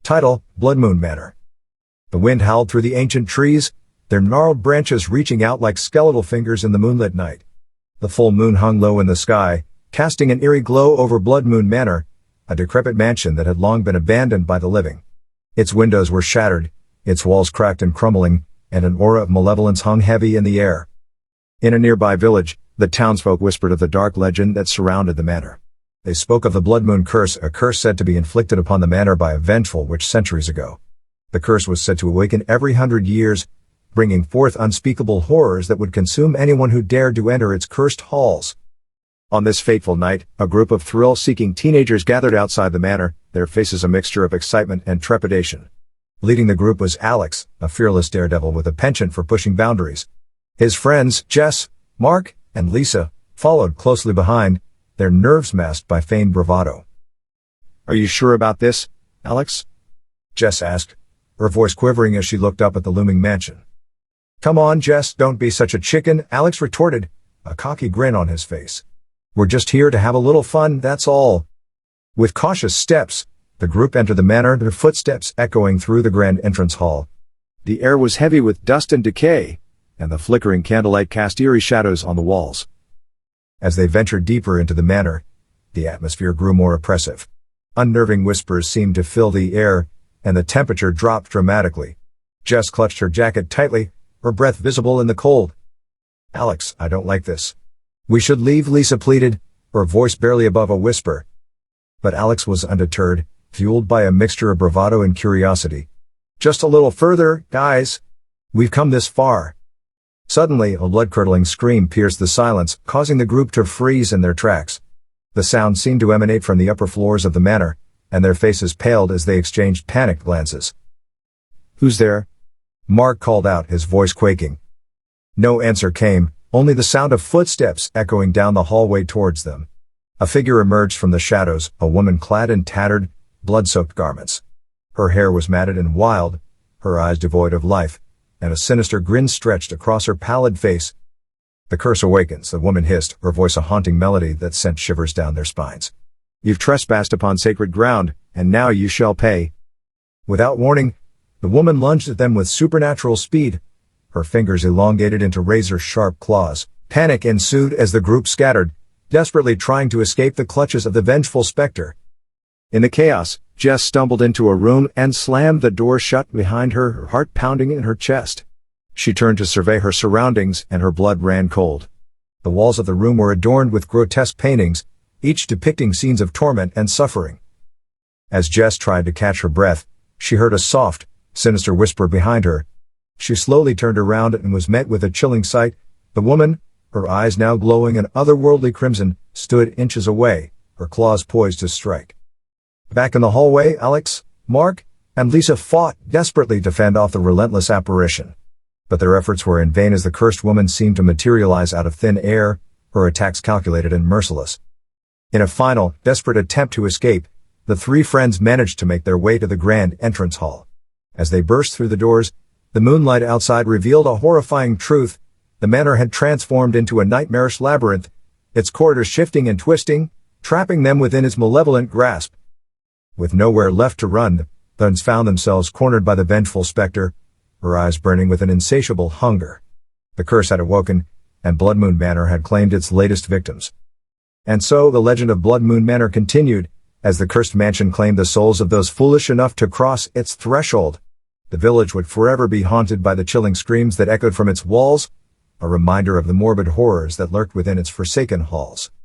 Title: Blood Moon Manor. The wind howled through the ancient trees, their gnarled branches reaching out like skeletal fingers in the moonlit night. The full moon hung low in the sky, casting an eerie glow over Blood Moon Manor, a decrepit mansion that had long been abandoned by the living. Its windows were shattered, its walls cracked and crumbling, and an aura of malevolence hung heavy in the air. In a nearby village, the townsfolk whispered of the dark legend that surrounded the manor. They spoke of the Blood Moon Curse, a curse said to be inflicted upon the manor by a vengeful witch centuries ago. The curse was said to awaken every 100 years, bringing forth unspeakable horrors that would consume anyone who dared to enter its cursed halls. On this fateful night, a group of thrill-seeking teenagers gathered outside the manor, their faces a mixture of excitement and trepidation. Leading the group was Alex, a fearless daredevil with a penchant for pushing boundaries. His friends, Jess, Mark, and Lisa, followed closely behind, their nerves masked by feigned bravado. "Are you sure about this, Alex?" Jess asked, her voice quivering as she looked up at the looming mansion. "Come on, Jess, don't be such a chicken," Alex retorted, a cocky grin on his face. "We're just here to have a little fun, that's all." With cautious steps, the group entered the manor, their footsteps echoing through the grand entrance hall. The air was heavy with dust and decay, and the flickering candlelight cast eerie shadows on the walls. As they ventured deeper into the manor, the atmosphere grew more oppressive. Unnerving whispers seemed to fill the air, and the temperature dropped dramatically. Jess clutched her jacket tightly, her breath visible in the cold. "Alex, I don't like this. We should leave," Lisa pleaded, her voice barely above a whisper. But Alex was undeterred, fueled by a mixture of bravado and curiosity. "Just a little further, guys. We've come this far." Suddenly, a blood-curdling scream pierced the silence, causing the group to freeze in their tracks. The sound seemed to emanate from the upper floors of the manor, and their faces paled as they exchanged panicked glances. "Who's there?" Mark called out, his voice quaking. No answer came, only the sound of footsteps echoing down the hallway towards them. A figure emerged from the shadows, a woman clad in tattered, blood-soaked garments. Her hair was matted and wild, her eyes devoid of life, and a sinister grin stretched across her pallid face. "The curse awakens," the woman hissed, her voice a haunting melody that sent shivers down their spines. "You've trespassed upon sacred ground, and now you shall pay." Without warning, the woman lunged at them with supernatural speed, her fingers elongated into razor-sharp claws. Panic ensued as the group scattered, desperately trying to escape the clutches of the vengeful specter. In the chaos, Jess stumbled into a room and slammed the door shut behind her, her heart pounding in her chest. She turned to survey her surroundings, and her blood ran cold. The walls of the room were adorned with grotesque paintings, each depicting scenes of torment and suffering. As Jess tried to catch her breath, she heard a soft, sinister whisper behind her. She slowly turned around and was met with a chilling sight. The woman, her eyes now glowing an otherworldly crimson, stood inches away, her claws poised to strike. Back in the hallway, Alex, Mark, and Lisa fought desperately to fend off the relentless apparition. But their efforts were in vain as the cursed woman seemed to materialize out of thin air, her attacks calculated and merciless. In a final, desperate attempt to escape, the three friends managed to make their way to the grand entrance hall. As they burst through the doors, the moonlight outside revealed a horrifying truth. The manor had transformed into a nightmarish labyrinth, its corridors shifting and twisting, trapping them within its malevolent grasp. With nowhere left to run, the friends found themselves cornered by the vengeful specter, her eyes burning with an insatiable hunger. The curse had awoken, and Blood Moon Manor had claimed its latest victims. And so the legend of Blood Moon Manor continued, as the cursed mansion claimed the souls of those foolish enough to cross its threshold. The village would forever be haunted by the chilling screams that echoed from its walls, a reminder of the morbid horrors that lurked within its forsaken halls.